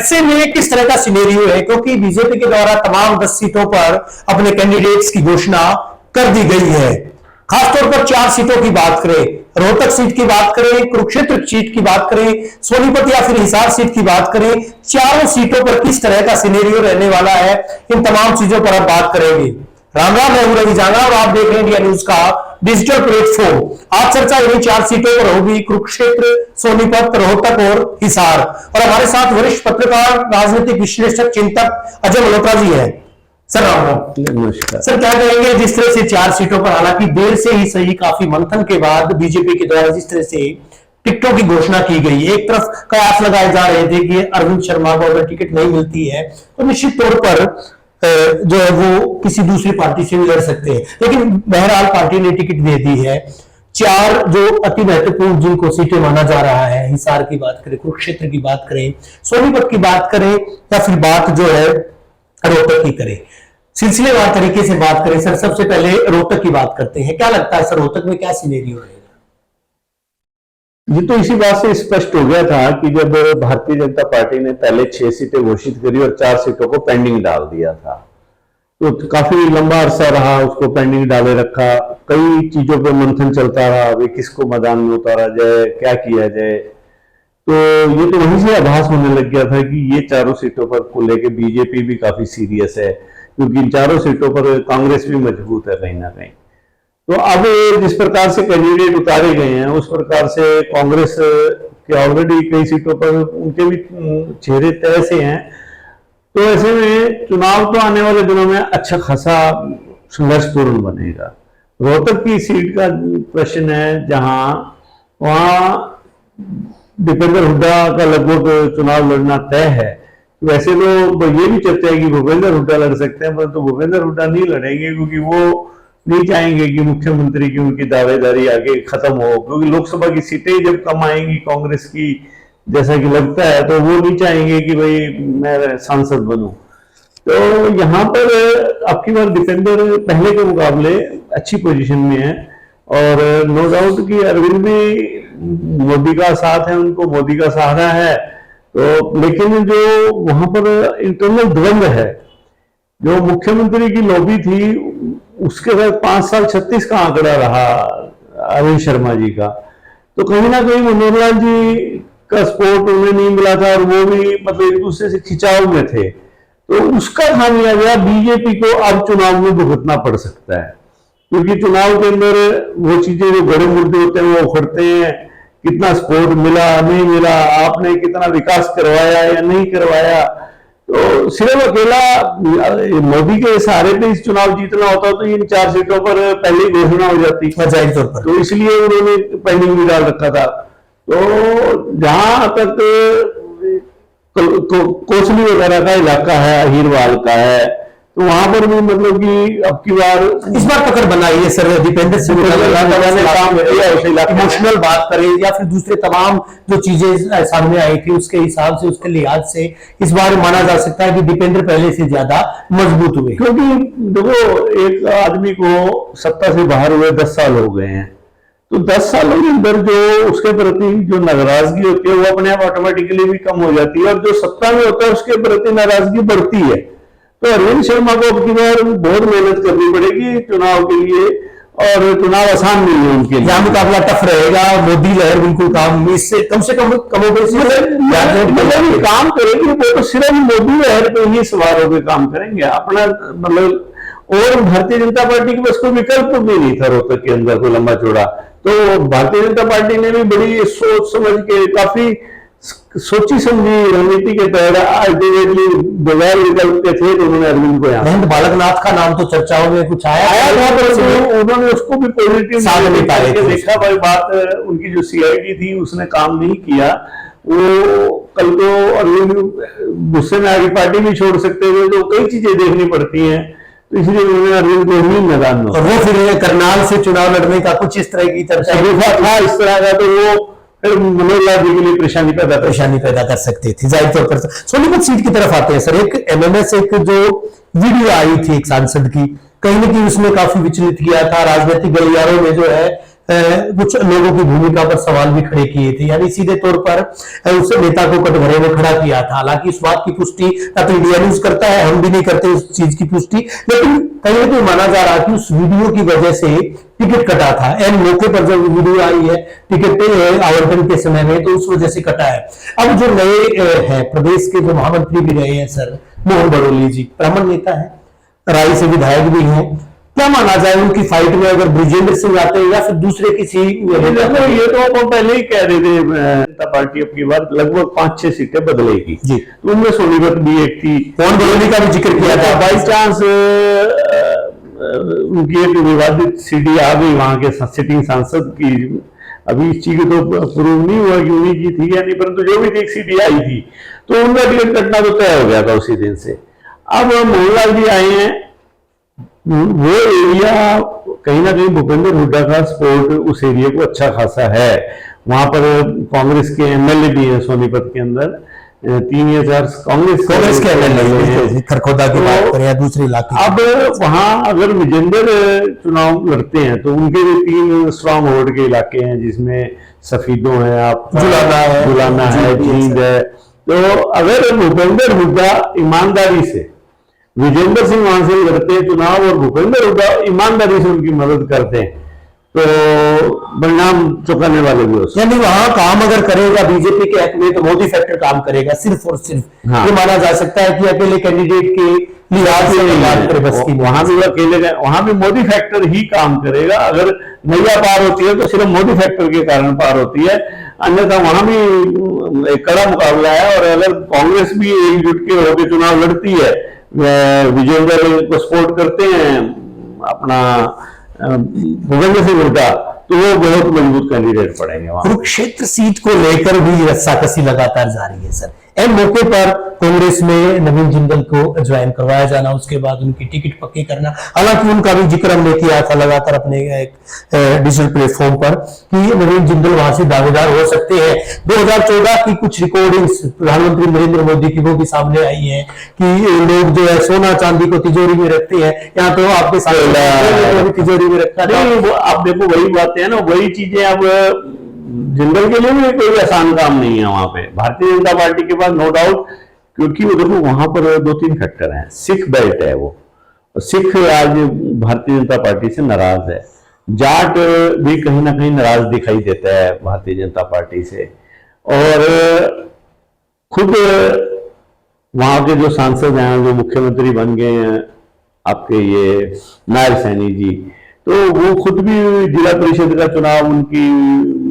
ऐसे में किस तरह का सिनेरियो है, क्योंकि बीजेपी के द्वारा तमाम 10 सीटों पर अपने कैंडिडेट्स की घोषणा कर दी गई है। खासतौर पर 4 सीटों की बात करें, रोहतक सीट की बात करें, कुरुक्षेत्र सीट की बात करें, सोनीपत या फिर हिसार सीट की बात करें, चारों सीटों पर किस तरह का सिनेरियो रहने वाला है, इन तमाम चीजों पर आप बात करेंगे। राम राम, मैं हूं रवि जांगा और आप देख रहे हैं इंडिया न्यूज का डिजिटल प्लेटफॉर्म। आज चर्चा इन्हीं 4 सीटों पर होगी, कुरुक्षेत्र, सोनीपत, रोहतक और हिसार। और हमारे साथ वरिष्ठ पत्रकार, राजनीतिक विश्लेषक, चिंतक अजय मल्होत्रा जी हैं। सर राम राम। नमस्कार सर, क्या कहेंगे जिस तरह से 4 सीटों पर, हालांकि देर से ही सही, काफी मंथन के बाद बीजेपी के द्वारा जिस तरह से टिकटों की घोषणा की गई है, एक तरफ कयास लगाए जा रहे थे कि अरविंद शर्मा को अगर टिकट नहीं मिलती है तो निश्चित तौर पर जो है वो किसी दूसरी पार्टी से भी लड़ सकते हैं, लेकिन बहरहाल पार्टी ने टिकट दे दी है। 4 जो अति महत्वपूर्ण जिनको सीटें माना जा रहा है, हिसार की बात करें, कुरुक्षेत्र की बात करें, सोनीपत की बात करें या फिर बात जो है रोहतक की करें, सिलसिलेवार तरीके से बात करें। सर, सबसे पहले रोहतक की बात करते हैं। क्या लगता है सर, रोहतक में क्या सिनेरियो रहेगा? ये तो इसी बात से स्पष्ट हो गया था कि जब भारतीय जनता पार्टी ने पहले 6 सीटें घोषित करी और 4 सीटों को पेंडिंग डाल दिया था, तो काफी लंबा अरसा रहा उसको पेंडिंग डाले रखा, कई चीजों पे मंथन चलता रहा, वे किसको मैदान में उतारा जाए, क्या किया जाए। तो ये तो वहीं से आभास होने लग गया था कि ये 4 सीटों पर को लेके बीजेपी भी काफी सीरियस है, क्योंकि इन 4 सीटों पर कांग्रेस भी मजबूत है कहीं ना कहीं। तो अब जिस प्रकार से कैंडिडेट उतारे गए हैं, उस प्रकार से कांग्रेस के ऑलरेडी कई सीटों पर उनके भी चेहरे तय से हैं। तो ऐसे में चुनाव तो आने वाले दिनों में अच्छा खासा संघर्षपूर्ण बनेगा। रोहतक की सीट का प्रश्न है, वहां दीपेंद्र हुड्डा का लगभग चुनाव लड़ना तय है। वैसे तो ये भी चर्चा है कि भूपेंद्र हुड्डा लड़ सकते हैं, परंतु भूपेंद्र हुड्डा नहीं लड़ेंगे, क्योंकि वो नहीं चाहेंगे कि मुख्यमंत्री की उनकी दावेदारी आगे खत्म हो, क्योंकि लोकसभा की सीटें जब कम आएंगी कांग्रेस की, जैसा कि लगता है, तो वो नहीं चाहेंगे कि भाई मैं सांसद बनूं। तो यहाँ पर अब की बार दीपेंद्र पहले के मुकाबले अच्छी पोजीशन में है, और नो डाउट कि अरविंद भी मोदी का साथ है, उनको मोदी का सहारा है। तो लेकिन जो वहां पर इंटरनल द्वंद्व है, जो मुख्यमंत्री की लॉबी थी, उसके बाद 5 साल 36 का आंकड़ा रहा अरविंद शर्मा जी का, तो कहीं ना कहीं मनोहर लाल जी का सपोर्ट उन्हें नहीं मिला था, और वो भी मतलब एक दूसरे से खिंचाव में थे। तो उसका खामियाजा बीजेपी को अब चुनाव में भुगतना पड़ सकता है, क्योंकि चुनाव के अंदर वो चीजें जो बड़े मुद्दे होते हैं वो उखड़ते हैं, कितना सपोर्ट मिला नहीं मिला, आपने कितना विकास करवाया या नहीं करवाया। तो सिर्फ अकेला मोदी के सहारे पे इस चुनाव जीतना होता तो इन 4 सीटों पर पहले ही घोषणा हो जाती, तो इसलिए उन्होंने पेंडिंग भी डाल रखा था। तो जहां तक कोसली वगैरह का इलाका है, अहीरवाल का है, तो वहां पर भी मतलब कि अब की बार इस बार पकड़ बनाई है सर दीपेंद्र सिंह इमोशनल बात करें या फिर दूसरे तमाम जो चीजें सामने आई थी उसके हिसाब से, उसके लिहाज से इस बार माना जा सकता है कि दीपेंद्र पहले से ज्यादा मजबूत हुए, क्योंकि देखो एक आदमी को सत्ता से बाहर हुए 10 साल हो गए हैं, तो 10 सालों के अंदर जो उसके प्रति जो नाराजगी होती है वो अपने आप ऑटोमेटिकली भी कम हो जाती है, और जो सत्ता में होता है उसके प्रति नाराजगी बढ़ती है। तो अरविंद शर्मा को अब की बार बहुत मेहनत करनी पड़ेगी चुनाव के लिए, और चुनाव आसान नहीं है उनके लिए, मुकाबला टफ रहेगा। मोदी लहर बिल्कुल काम इससे कम से कम काम करेगी, वो तो सिर्फ मोदी लहर पे ही सवार होकर काम करेंगे अपना, मतलब। और भारतीय जनता पार्टी के पास कोई विकल्प भी नहीं था रोहतक के अंदर कोई लंबा चौड़ा, तो भारतीय जनता पार्टी ने भी बड़ी सोच समझ के, काफी सोची समझी रणनीति के तहत अल्टीमेटली बगैर विकल्प के थे, तो उन्होंने अरविंद को यहाँ बालकनाथ का नाम तो चर्चाओं में कुछ आया था, पर उन्होंने उसको भी पॉजिटिव देखा। भाई बात उनकी जो सीआईडी थी उसने काम नहीं किया, वो कल को अरविंद गुस्से में आगे पार्टी भी छोड़ सकते थे, तो कई चीजें देखनी पड़ती हैं, तो इसलिए उन्होंने अरविंद को ही मैदान में, और वो फिर करनाल से चुनाव लड़ने का कुछ इस तरह की चर्चा था इस तरह का, तो वो मनोहर लाल जी के लिए परेशानी पैदा कर सकती थी जाहिर तौर पर। सोनीपत सीट की तरफ आते हैं सर, एक एमएमएस एक जो वीडियो आई थी एक सांसद की, कहीं ना कहीं उसने काफी विचलित किया था, राजनीतिक गलियारों में जो है कुछ लोगों की भूमिका पर सवाल भी खड़े किए थे, यानी सीधे तौर पर उस नेता को कटघरे में खड़ा किया था। हालांकि इस बात की पुष्टि ना तो इंडिया न्यूज करता है, हम भी नहीं करते उस चीज की पुष्टि, लेकिन कहीं ना कहीं माना जा रहा है कि उस वीडियो की वजह से टिकट कटा था। एन मौके पर जब वीडियो आई है टिकट आवंटन के समय में, तो उस वजह से कटा है। अब जो नए हैं प्रदेश के, जो महामंत्री भी रहे हैं सर मोहन बड़ोली जी, ब्राह्मण नेता है, राई से विधायक भी हैं, क्या माना जाए उनकी फाइट में अगर ब्रिजेंद्र सिंह आते हैं या फिर दूसरे किसी? ये तो आप पहले ही कह रहे थे, जनता पार्टी अब की बार लगभग 5-6 सीटें बदलेगी जी, तो उनमें सोनीपत भी एक थी। मोहन बड़ोली का भी जिक्र किया था, बाई चांस उनकी एक विवादित सीढ़ी आ गई वहां के सिटिंग सांसद की। अभी इस चीज तो प्रूव नहीं हुआ कि उन्हीं की थी या नहीं, परंतु जो भी थी एक सीढ़ी आई थी, तो उनका टिकट कटना तो तय हो गया था उसी दिन से। अब मोहनलाल जी आए हैं, वो एरिया कहीं ना कहीं भूपेंद्र हुड्डा का सपोर्ट उस एरिया को अच्छा खासा है। वहां पर कांग्रेस के एमएलए भी हैं सोनीपत के अंदर, 3 या 4 कांग्रेस के एमएलए खरखोदा की बात करें या दूसरे इलाके। अब वहां अगर विजेंद्र चुनाव लड़ते हैं तो उनके भी 3 स्ट्रांग होल्ड के इलाके हैं, जिसमें सफीदों है, आप जुलाना है, जींद है। तो अगर भूपेंद्र हुड्डा ईमानदारी से, विजेंद्र सिंह वहां से लड़ते हैं चुनाव और भूपेंद्र हुड्डा ईमानदारी से उनकी मदद करते हैं, तो परिणाम चुकाने वाले भी हो सकते। यानी वहां काम अगर करेगा बीजेपी के हक में तो मोदी फैक्टर काम करेगा सिर्फ और सिर्फ। हाँ। ये माना जा सकता है कि अकेले कैंडिडेट के लिहाज से बात करें बस की, वहां भी अकेले, वहां भी मोदी फैक्टर ही काम करेगा। अगर नैया पार होती है तो सिर्फ मोदी फैक्टर के कारण पार होती है, अन्यथा वहां भी एक कड़ा मुकाबला है। और अगर कांग्रेस भी एकजुट के होकर चुनाव लड़ती है, विजेंद्र को सपोर्ट करते हैं अपना भूपेंद्र सिंह हुड्डा, तो वो बहुत मजबूत कैंडिडेट पड़ेंगे वहां। कुरुक्षेत्र सीट को लेकर भी रस्साकसी लगातार जारी है सर। एन मौके पर कांग्रेस में नवीन जिंदल को ज्वाइन करवाया जाना, उसके बाद उनकी टिकट पक्की करना, हालांकि उनका भी जिक्र हमने किया था लगातार अपने एक डिजिटल प्लेटफॉर्म पर कि नवीन जिंदल वहां से दावेदार हो सकते हैं। 2014 की कुछ रिकॉर्डिंग्स प्रधानमंत्री नरेंद्र मोदी की वो भी सामने आई है कि लोग जो है सोना चांदी को तिजोरी में रखते हैं, यहाँ तो आपके साथ तिजोरी में रखा नहीं। आप देखो वही बातें हैं ना, वही चीजें। अब जिंदल के लिए भी कोई आसान काम नहीं है वहां पे, भारतीय जनता पार्टी के पास, नो डाउट। क्योंकि वो देखो वहां पर 2-3 फैक्टर हैं। सिख बेल्ट है, वो सिख आज भारतीय जनता पार्टी से नाराज है। जाट भी कहीं ना कहीं नाराज दिखाई देता है भारतीय जनता पार्टी से। और खुद वहां के जो सांसद हैं, जो मुख्यमंत्री बन गए हैं आपके ये नायब सैनी जी, तो वो खुद भी जिला परिषद का चुनाव उनकी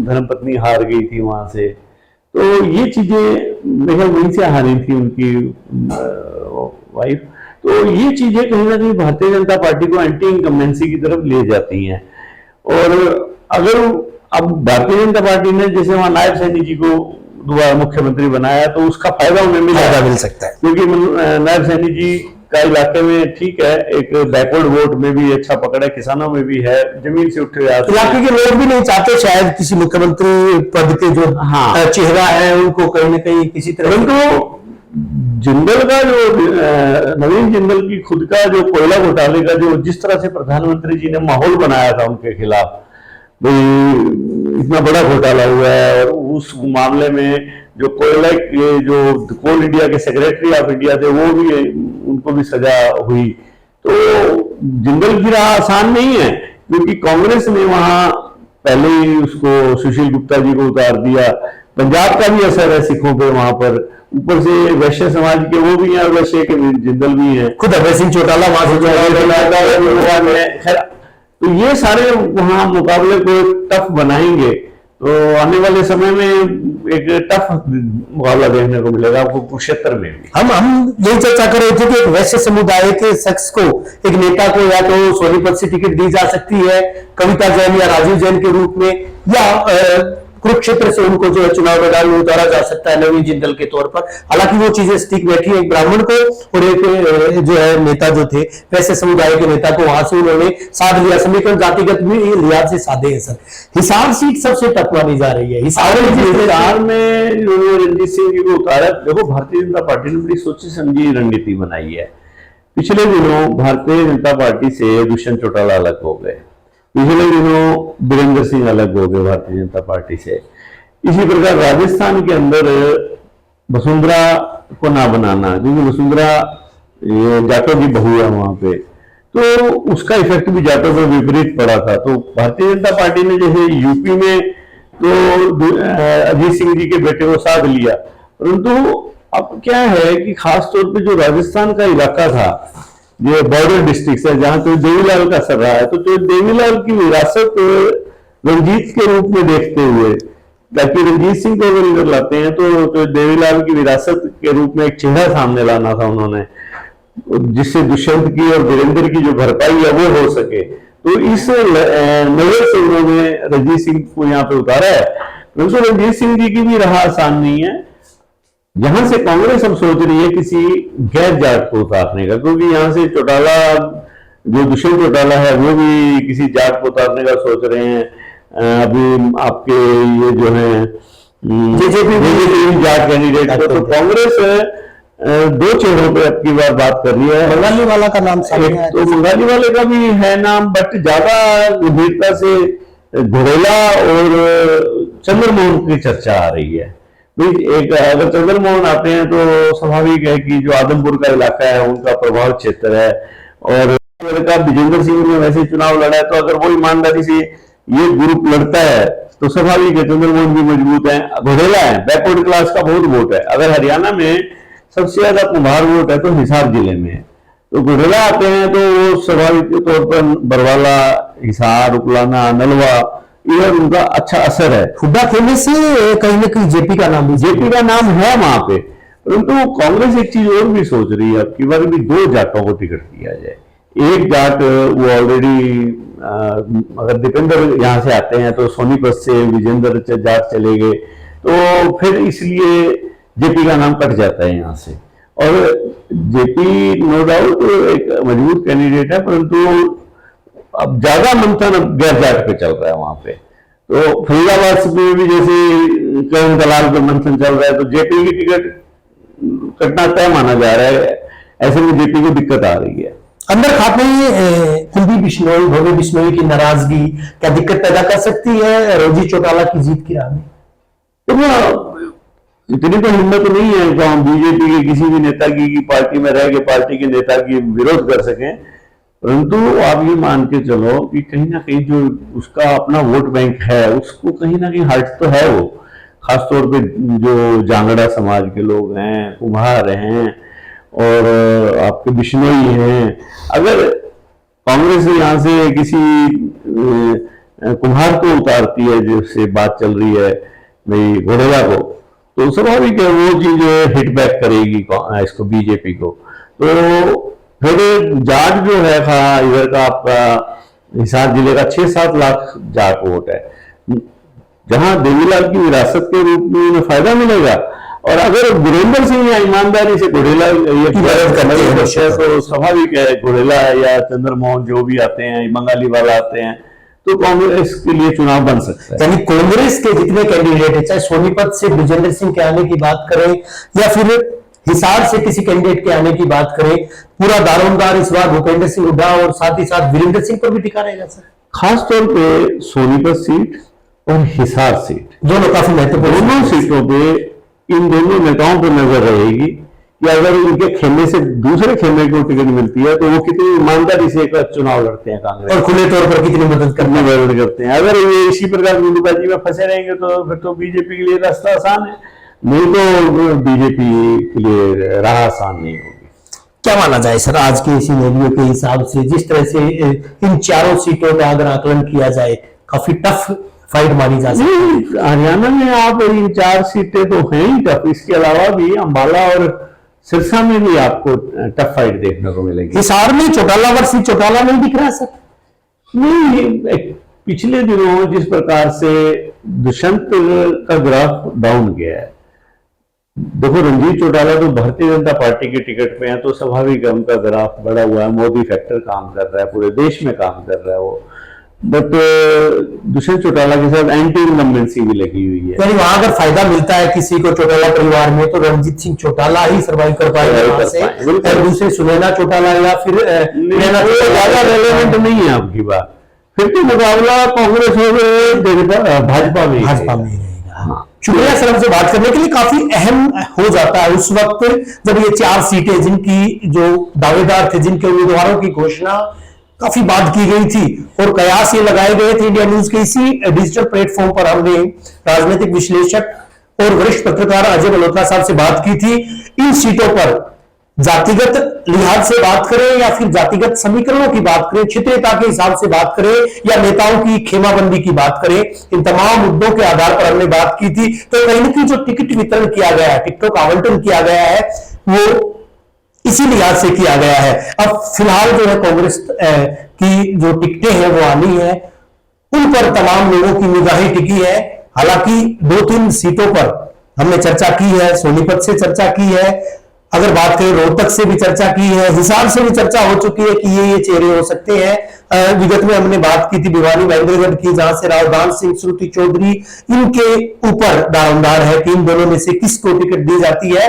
धर्मपत्नी हार गई थी वहां से। तो ये चीजें मेरे वहीं से हारी थी उनकी वाइफ। तो ये चीजें कहीं ना कहीं भारतीय जनता पार्टी को एंटी इनकम्बेंसी की तरफ ले जाती हैं। और अगर अब भारतीय जनता पार्टी ने जैसे वहां नायब सैनी जी को दोबारा मुख्यमंत्री बनाया, तो उसका फायदा उन्हें मिल सकता है। क्योंकि नायब सैनी जी का इलाके में ठीक है, एक बैकवर्ड वोट में भी अच्छा पकड़ है, किसानों में भी है, जमीन से उठे इलाके के लोग भी नहीं चाहते शायद किसी मुख्यमंत्री पद के जो चेहरा है उनको कहीं ना कहीं किसी तरह। तो जिंदल का जो नवीन जिंदल की खुद का जो कोयला घोटाले का जो जिस तरह से प्रधानमंत्री जी ने माहौल बनाया था उनके खिलाफ, भाई इतना बड़ा घोटाला हुआ है, और उस मामले में जो कोयला के जो कोल इंडिया के सेक्रेटरी ऑफ इंडिया थे वो भी, उनको भी सजा हुई। तो जिंदल की राह आसान नहीं है, क्योंकि कांग्रेस ने वहां पहले ही उसको सुशील गुप्ता जी को उतार दिया। पंजाब का भी असर है सिखों पे वहां पर, ऊपर से वैश्य समाज के वो भी हैं, वैश्य के जिंदल भी हैं, खुद अभय सिंह चौटाला वहां से। तो ये सारे वहां मुकाबले को टफ बनाएंगे। तो आने वाले समय में एक टफ मुकाबला देखने को मिलेगा आपको कुरुक्षेत्र में भी। हम यही चर्चा कर रहे थे कि एक वैश्य समुदाय के शख्स को, एक नेता को या तो सोनीपत से टिकट दी जा सकती है कविता जैन या राजीव जैन के रूप में, या कुरुक्षेत्र से उनको जो है चुनाव मैदान में उतारा जा सकता है नवीन जिंदल के तौर पर। हालांकि वो चीजें स्टिक बैठी है एक ब्राह्मण को और एक जो है नेता जो थे वैसे समुदाय के नेता को वहां से उन्होंने साध लिया। समीकरण जातिगत भी लिहाज से साधे हैं सर। हिसार सीट सबसे टफ मानी जा रही है। हिसार में रणजीत सिंह जी को उतारा। देखो भारतीय जनता पार्टी ने बड़ी सोची समझी रणनीति बनाई है। पिछले दिनों भारतीय जनता पार्टी से दुष्यंत चौटाला अलग हो गए। पिछले दिनों वीरेंद्र सिंह अलग हो गए भारतीय जनता पार्टी से। इसी प्रकार राजस्थान के अंदर वसुंधरा को ना बनाना, क्योंकि वसुंधरा ये जाटों की बहू है वहां पे, तो उसका इफेक्ट भी जाटों पर विपरीत पड़ा था। तो भारतीय जनता पार्टी ने जैसे यूपी में तो अजीत सिंह जी के बेटे को साथ लिया, परंतु अब क्या है कि खासतौर पे जो राजस्थान का इलाका था, जो बॉर्डर डिस्ट्रिक्ट है, जहां तो देवीलाल का सर रहा है, तो देवीलाल की विरासत रंजीत के रूप में देखते हुए, ताकि रंजीत सिंह को अगर इधर लाते हैं तो देवीलाल की विरासत के रूप में एक चेहरा सामने लाना था उन्होंने, जिससे दुष्यंत की और वीरेंद्र की जो भरपाई है वो हो सके। तो इस नजर से उन्होंने रंजीत सिंह को यहाँ पे उतारा है। परंतु रंजीत सिंह जी की भी राह आसान नहीं है। यहां से कांग्रेस अब सोच रही है किसी गैर जाट को उतारने का, क्योंकि यहां से चौटाला, जो दुष्यंत चौटाला है, वो भी किसी जाट को उतारने का सोच रहे हैं। अभी आपके ये जो है जेजेपी जाट कैंडिडेट है, तो कांग्रेस दो चेहरों पे अब की बार बात कर रही है। बंगाली वाला का नाम तो बंगाली वाले का भी है नाम, बट ज्यादा गंभीरता से घोड़ेला और चंद्रमोहन की चर्चा आ रही है। एक अगर चंद्रमोहन आते हैं तो स्वाभाविक है कि जो आदमपुर का इलाका है उनका प्रभाव क्षेत्र है, और विजेंद्र सिंह ने वैसे चुनाव लड़ा है, तो अगर वो ईमानदारी से ये ग्रुप लड़ता है तो स्वाभाविक है चंद्रमोहन भी मजबूत है। घोड़ेला है, बैकवर्ड क्लास का बहुत वोट है। अगर हरियाणा में सबसे ज्यादा कुम्हार वोट है तो हिसार जिले में है, तो घोड़ेला आते हैं तो वो स्वाभाविक तौर पर बरवाला, हिसार, उकलाना, नलवा, इधर उनका अच्छा असर है। हुड्डा खेलने से कहीं ना कहीं जेपी का नाम है वहां पे। परंतु कांग्रेस एक चीज और भी सोच रही है, अब की बार भी दो जाटों को टिकट दिया जाए। एक जाट वो ऑलरेडी, अगर दीपेंद्र यहाँ से आते हैं तो सोनीपत से विजेंद्र जाट चले गए, तो फिर इसलिए जेपी का नाम कट जाता है यहाँ से। और जेपी नो डाउट एक मजबूत कैंडिडेट है, परंतु अब ज्यादा मंथन गैर जाट पे चल रहा है वहां पे। तो फरीदाबाद में भी जैसे करण दलाल पे मंथन चल रहा है, तो जेपी की टिकट कटना तय माना जा रहा है। ऐसे में जेपी को दिक्कत आ रही है। अंदर खाते में कुलदीप बिश्नोई, भव्य बिश्नोई की नाराजगी क्या दिक्कत पैदा कर सकती है रोजी चौटाला की जीत की राह में? तो इतनी तो हिम्मत नहीं है कि हम बीजेपी के किसी भी नेता की पार्टी में रह के पार्टी के नेता की विरोध कर सकें, परंतु आप ये मान के चलो कि कहीं ना कहीं जो उसका अपना वोट बैंक है उसको कहीं ना कहीं हर्ट तो है वो। खासतौर पे जो जांगड़ा समाज के लोग हैं, कुम्हार हैं और आपके बिश्नोई हैं। अगर कांग्रेस यहाँ से किसी कुम्हार को उतारती है, जिससे बात चल रही है भाई घोड़ेला को, तो स्वाभाविक है वो चीज हिट बैक करेगी इसको, बीजेपी को। तो फिर जाट जो है इधर का आपका हिसार जिले का 6-7 लाख जाट वोट है, जहां देवीलाल की विरासत के रूप में उन्हें फायदा मिलेगा। और अगर वीरेंद्र सिंह या ईमानदारी से घोड़ेला ये तो स्वाभाविक है घोड़ेला या चंद्रमोहन जो भी आते हैं, बंगाली वाला आते हैं, तो कांग्रेस के लिए चुनाव बन सकता है। यानी कांग्रेस के जितने कैंडिडेट है, चाहे सोनीपत से विजेंद्र सिंह के आने की बात करें या फिर हिसार से किसी कैंडिडेट के आने की बात करें, पूरा दारोमदार इस बार भूपेंद्र सिंह हुड्डा और साथ ही साथ वीरेंद्र सिंह पर भी टिका रहेगा सर। खासतौर पे सोनीपत सीट और हिसार सीट दोनों काफी महत्वपूर्ण, दोनों सीटों पे इन दोनों नेताओं पर नजर रहेगी कि अगर इनके खेमे से दूसरे खेमे को टिकट मिलती है तो वो कितनी ईमानदारी से एक चुनाव लड़ते हैं कांग्रेस, और खुले तौर पर कितनी मदद करते हैं। अगर ये इसी प्रकार गुंडबाजी में फंसे रहेंगे तो फिर तो बीजेपी के लिए रास्ता आसान है, नहीं तो बीजेपी के लिए राह आसान नहीं होगी। क्या माना जाए सर आज के सिनेरियो के हिसाब से, जिस तरह से इन चारों सीटों का अगर आकलन किया जाए, काफी टफ फाइट मानी जा सकती है? हरियाणा में आप इन 4 सीटें तो हैं ही टफ, इसके अलावा भी अंबाला और सिरसा में भी आपको टफ फाइट देखने को मिलेगी। हिसार में चौटाला वर्सेस चौटाला नहीं दिख रहा सर? नहीं, पिछले दिनों जिस प्रकार से दुष्यंत का ग्राफ डाउन गया है, देखो रंजीत चौटाला तो भारतीय जनता पार्टी के टिकट पे है, तो स्वाभाविक है उनका ग्राफ बढ़ा हुआ है, मोदी फैक्टर काम कर रहा है, पूरे देश में काम कर रहा है वो। बट दुष्यंत चौटाला के साथ एंटी इनकम्बेंसी भी लगी हुई है, यानी वहां अगर फायदा मिलता है किसी को चौटाला परिवार में तो रणजीत सिंह चौटाला ही सर्वाइव कर पाएगा वहां से, और दूसरे सुनैना चौटाला या फिर ज्यादा रेलेवेंट नहीं है आपकी बात। फिर तो मुकाबला कांग्रेस और भाजपा में भाजपा में ही रहेगा। हाँ। शुक्रिया सर, हमसे बात करने के लिए। काफी अहम हो जाता है उस वक्त जब ये 4 सीटें जिनकी जो दावेदार थे, जिनके उम्मीदवारों की घोषणा काफी बात की गई थी और कयास ये लगाए गए थे। इंडिया न्यूज के इसी डिजिटल प्लेटफॉर्म पर हमने राजनीतिक विश्लेषक और वरिष्ठ पत्रकार अजय मल्होत्रा साहब से बात की थी। इन सीटों पर जातिगत लिहाज से बात करें या फिर जातिगत समीकरणों की बात करें, क्षेत्रीयता के हिसाब से बात करें या नेताओं की खेमाबंदी की बात करें, इन तमाम मुद्दों के आधार पर हमने बात की थी। तो कहीं ना कहीं जो टिकट वितरण किया गया है, टिकटों का आवंटन किया गया है, वो इसी लिहाज से किया गया है। अब फिलहाल जो है कांग्रेस की जो टिकटें हैं वो आनी है, उन पर तमाम लोगों की निगाहें टिकी है। हालांकि 2-3 सीटों पर हमने चर्चा की है, सोनीपत से चर्चा की है, अगर बात करें रोहतक से भी चर्चा की है, हिसार से भी चर्चा हो चुकी है कि ये चेहरे हो सकते हैं। विगत में हमने बात की थी भिवानी महेंद्रगढ़ की, जहां से रावदान सिंह, श्रुति चौधरी इनके ऊपर दारोमदार है कि इन दोनों में से किसको टिकट दी जाती है।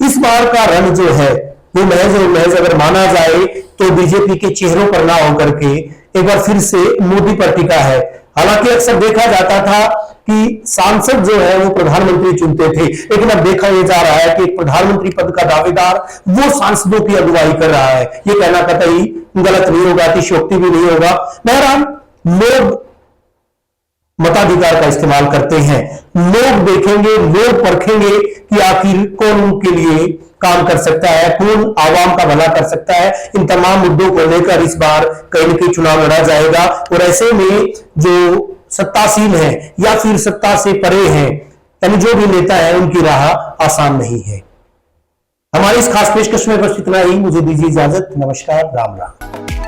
इस बार का रन जो है वो महज और महज अगर माना जाए तो बीजेपी के चेहरों पर ना होकर के एक बार फिर से मोदी पर टिका है। हालांकि अक्सर देखा जाता था कि सांसद जो है वो प्रधानमंत्री चुनते थे, लेकिन अब देखा यह जा रहा है कि प्रधानमंत्री पद का दावेदार वो सांसदों की अगुवाई कर रहा है। ये कहना कतई गलत नहीं होगा, अतिशयोक्ति भी नहीं होगा। बहरहाल लोग मताधिकार का इस्तेमाल करते हैं, लोग देखेंगे, लोग परखेंगे कि आखिर कौन उनके लिए काम कर सकता है, कौन आवाम का भला कर सकता है। इन तमाम मुद्दों को लेकर इस बार कहीं न कहीं चुनाव लड़ा जाएगा और ऐसे में जो सत्तासीन है या फिर सत्ता से परे हैं, यानी जो भी नेता है, उनकी राह आसान नहीं है। हमारी इस खास पेशकश में बस इतना ही। मुझे दीजिए इजाजत। नमस्कार, राम राम।